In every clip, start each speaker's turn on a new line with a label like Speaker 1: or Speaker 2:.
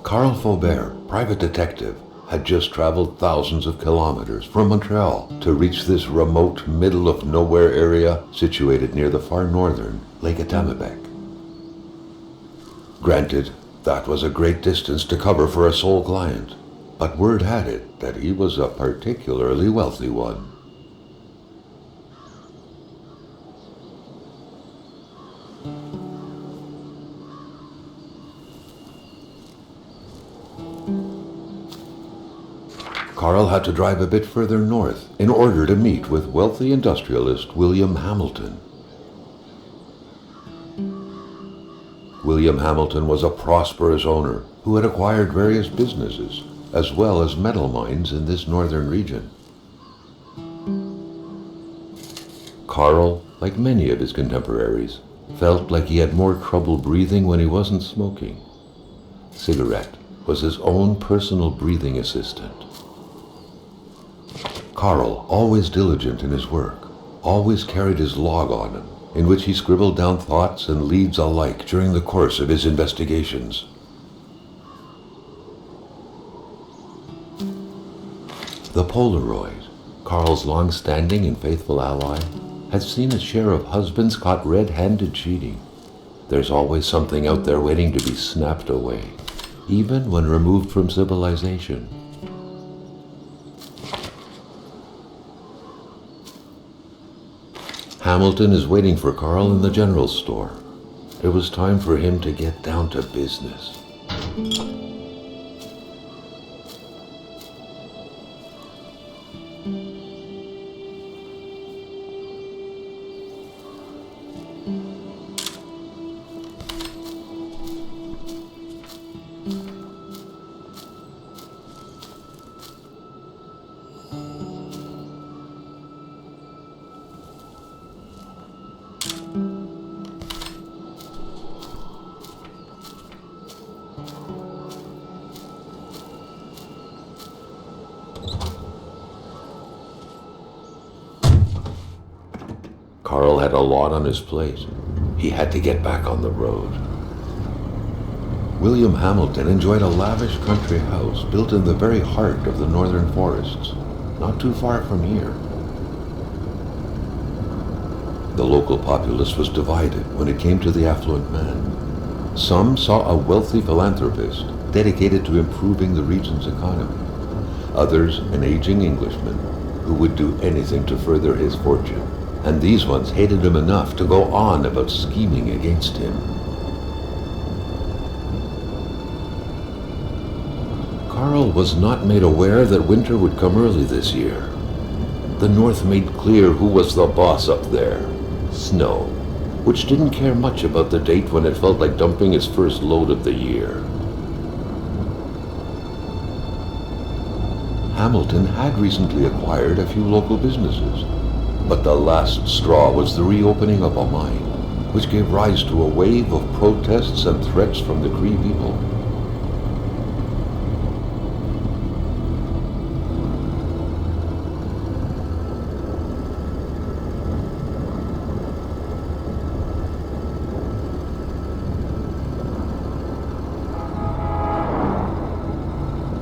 Speaker 1: Carl Faubert, private detective, had just traveled thousands of kilometers from Montreal to reach this remote, middle-of-nowhere area situated near the far northern Lake Atimabec. Granted, that was a great distance to cover for a sole client, but word had it that he was a particularly wealthy one. Carl had to drive a bit further north in order to meet with wealthy industrialist William Hamilton. William Hamilton was a prosperous owner who had acquired various businesses, as well as metal mines in this northern region. Carl, like many of his contemporaries, felt like he had more trouble breathing when he wasn't smoking. Cigarette was his own personal breathing assistant. Carl, always diligent in his work, always carried his log on him, in which he scribbled down thoughts and leads alike during the course of his investigations. The Polaroid, Carl's long-standing and faithful ally, had seen its share of husbands caught red-handed cheating. There's always something out there waiting to be snapped away, even when removed from civilization. Hamilton is waiting for Carl in the general store. It was time for him to get down to business. Carl had a lot on his plate. He had to get back on the road. William Hamilton enjoyed a lavish country house built in the very heart of the northern forests, not too far from here. The local populace was divided when it came to the affluent man. Some saw a wealthy philanthropist dedicated to improving the region's economy. Others, an aging Englishman who would do anything to further his fortune. And these ones hated him enough to go on about scheming against him. Carl was not made aware that winter would come early this year. The North made clear who was the boss up there. Snow, which didn't care much about the date when it felt like dumping its first load of the year. Hamilton had recently acquired a few local businesses. But the last straw was the reopening of a mine, which gave rise to a wave of protests and threats from the Cree people.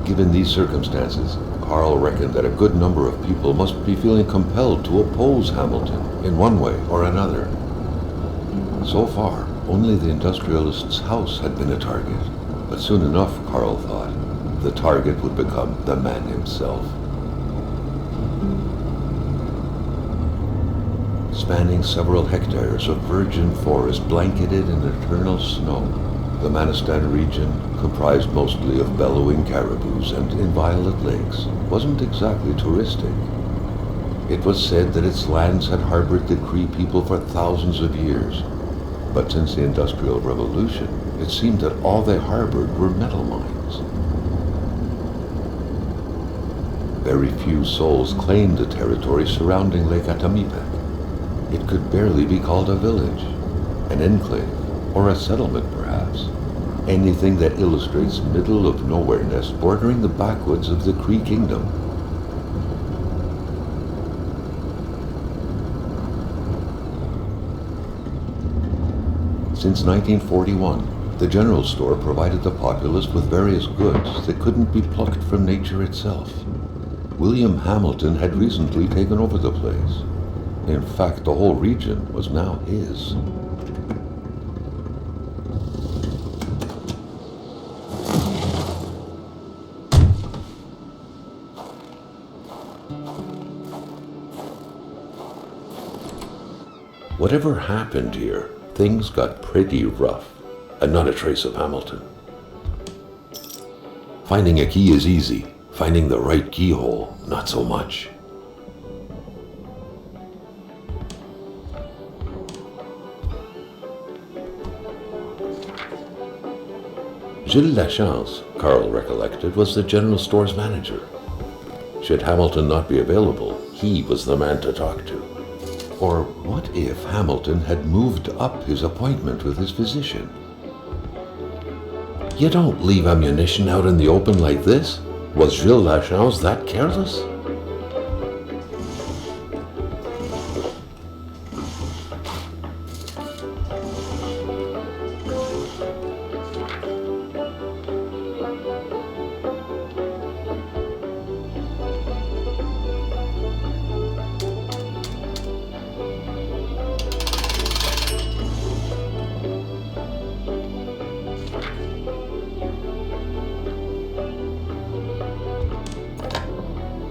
Speaker 1: Given these circumstances, Carl reckoned that a good number of people must be feeling compelled to oppose Hamilton in one way or another. So far, only the industrialist's house had been a target, but soon enough, Carl thought, the target would become the man himself. Spanning several hectares of virgin forest blanketed in eternal snow, the Manistan region, comprised mostly of bellowing caribous and inviolate lakes, wasn't exactly touristic. It was said that its lands had harbored the Cree people for thousands of years, but since the Industrial Revolution, it seemed that all they harbored were metal mines. Very few souls claimed the territory surrounding Lake Atamipek. It could barely be called a village, an enclave, or a settlement perhaps. Anything that illustrates middle of nowhereness bordering the backwoods of the Cree Kingdom. Since 1941, the general store provided the populace with various goods that couldn't be plucked from nature itself. William Hamilton had recently taken over the place. In fact, the whole region was now his. Whatever happened here, things got pretty rough, and not a trace of Hamilton. Finding a key is easy. Finding the right keyhole, not so much. Gilles Lachance, Carl recollected, was the general store's manager. Should Hamilton not be available, he was the man to talk to. Or what if Hamilton had moved up his appointment with his physician? You don't leave ammunition out in the open like this. Was Gilles Lachance that careless?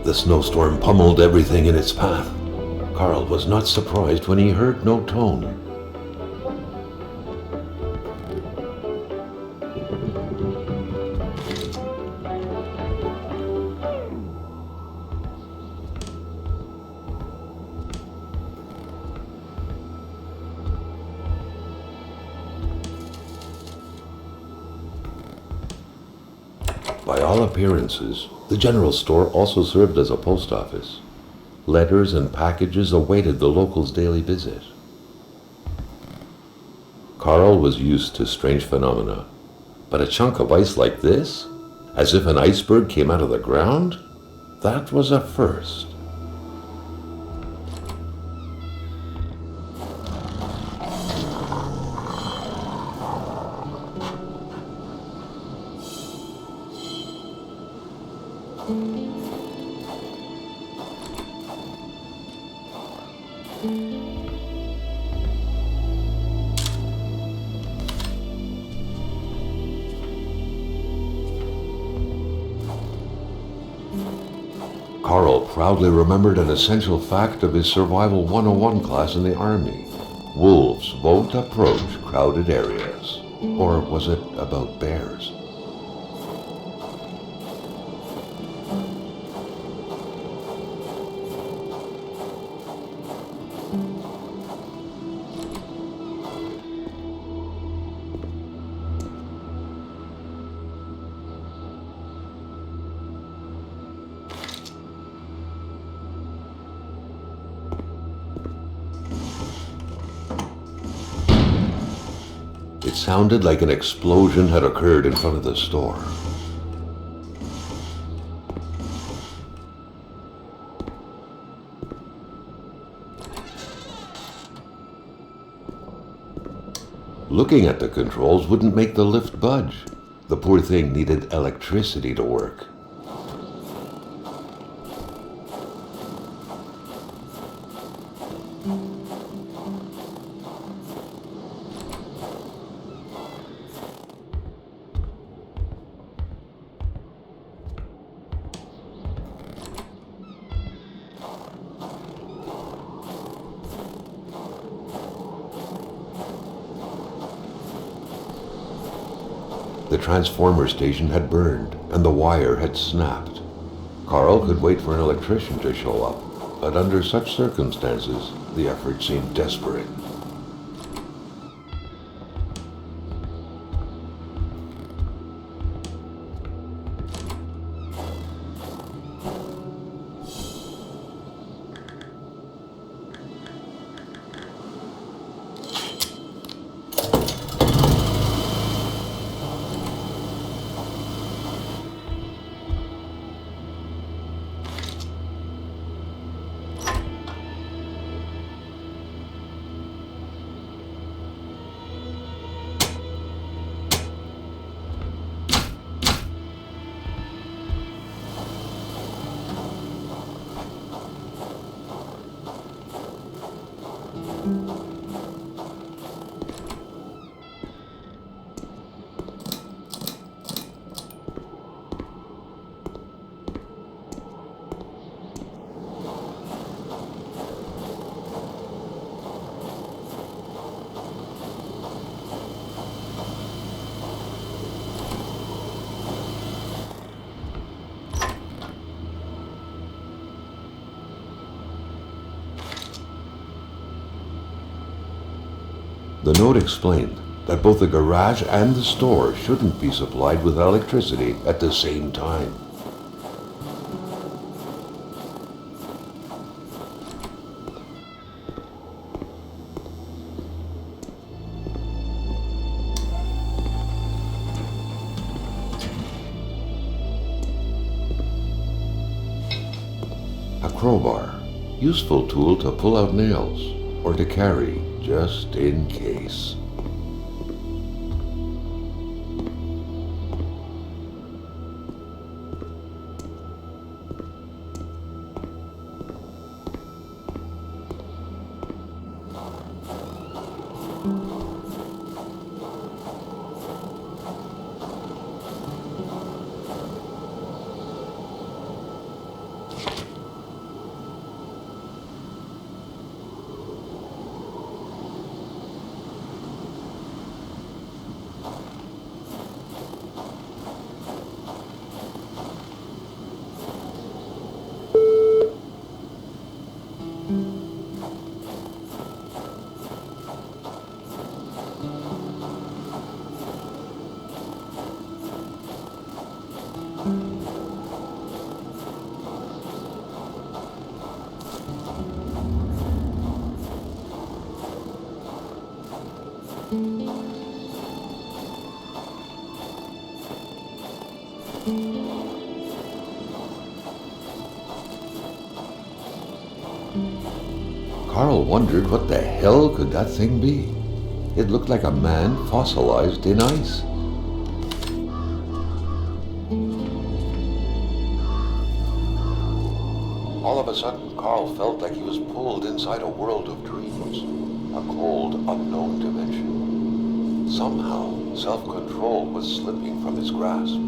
Speaker 1: The snowstorm pummeled everything in its path. Carl was not surprised when he heard no tone. By all appearances, the general store also served as a post office. Letters and packages awaited the locals' daily visit. Carl was used to strange phenomena, but a chunk of ice like this, as if an iceberg came out of the ground, that was a first. Carl proudly remembered an essential fact of his Survival 101 class in the Army. Wolves won't approach crowded areas. Or was it about bears? It sounded like an explosion had occurred in front of the store. Looking at the controls wouldn't make the lift budge. The poor thing needed electricity to work. The transformer station had burned, and the wire had snapped. Carl could wait for an electrician to show up, but under such circumstances, the effort seemed desperate. The note explained that both the garage and the store shouldn't be supplied with electricity at the same time. A crowbar, useful tool to pull out nails or to carry just in case. Carl wondered what the hell could that thing be. It looked like a man fossilized in ice. All of a sudden, Carl felt like he was pulled inside a world of dreams, a cold, unknown dimension. Somehow, self-control was slipping from his grasp.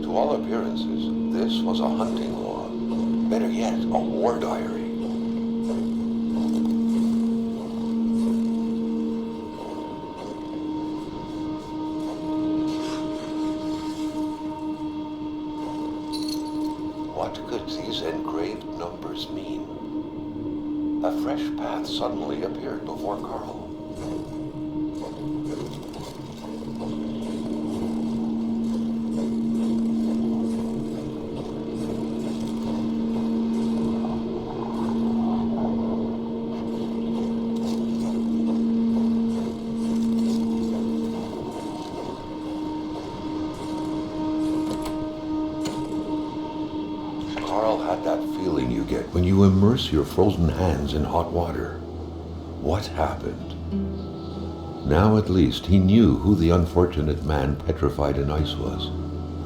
Speaker 1: To all appearances, this was a hunting log. Better yet, a war diary. What could these engraved numbers mean? A fresh path suddenly appeared before Carl. Carl had that feeling you get when you immerse your frozen hands in hot water. What happened? Now at least he knew who the unfortunate man petrified in ice was.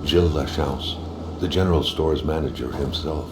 Speaker 1: Gilles Lachance, the general store's manager himself.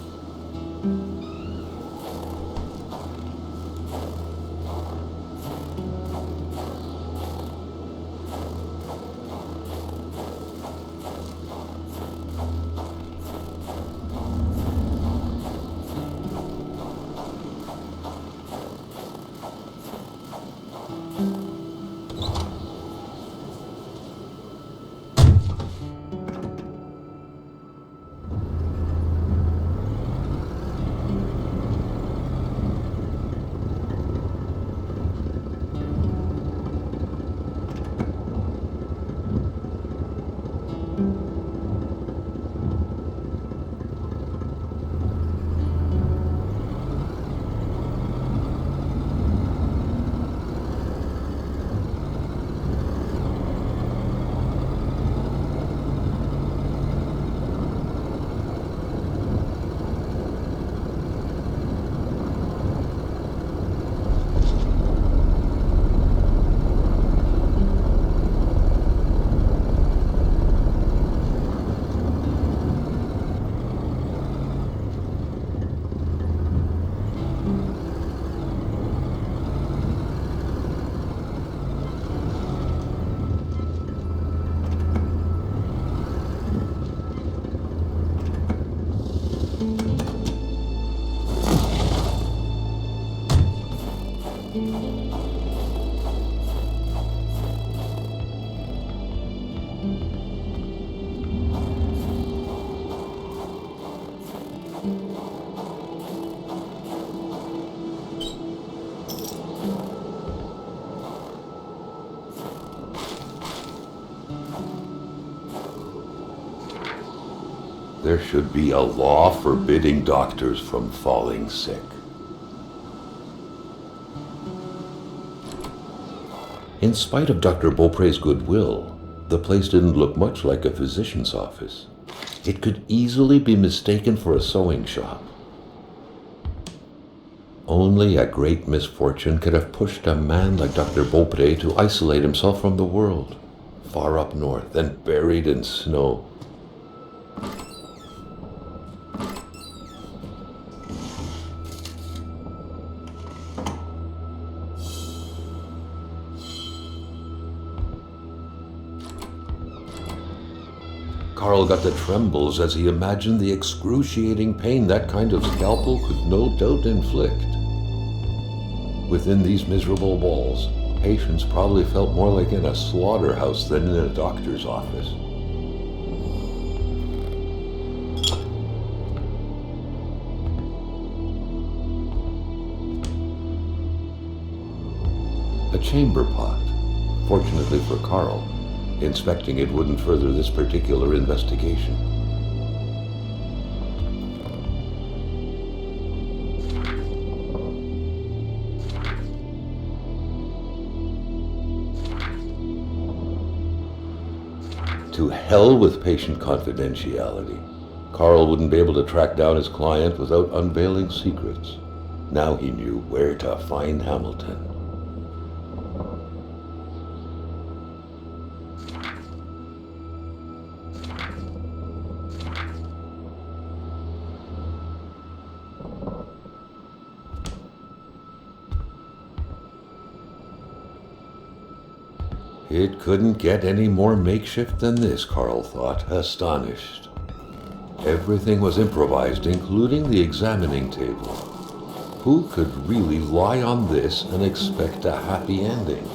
Speaker 1: There should be a law forbidding doctors from falling sick. In spite of Dr. Beaupré's goodwill, the place didn't look much like a physician's office. It could easily be mistaken for a sewing shop. Only a great misfortune could have pushed a man like Dr. Beaupré to isolate himself from the world, far up north and buried in snow. Carl got the trembles as he imagined the excruciating pain that kind of scalpel could no doubt inflict. Within these miserable walls, patients probably felt more like in a slaughterhouse than in a doctor's office. A chamber pot, fortunately for Carl. Inspecting it wouldn't further this particular investigation. To hell with patient confidentiality. Carl wouldn't be able to track down his client without unveiling secrets. Now he knew where to find Hamilton. It couldn't get any more makeshift than this, Carl thought, astonished. Everything was improvised, including the examining table. Who could really lie on this and expect a happy ending?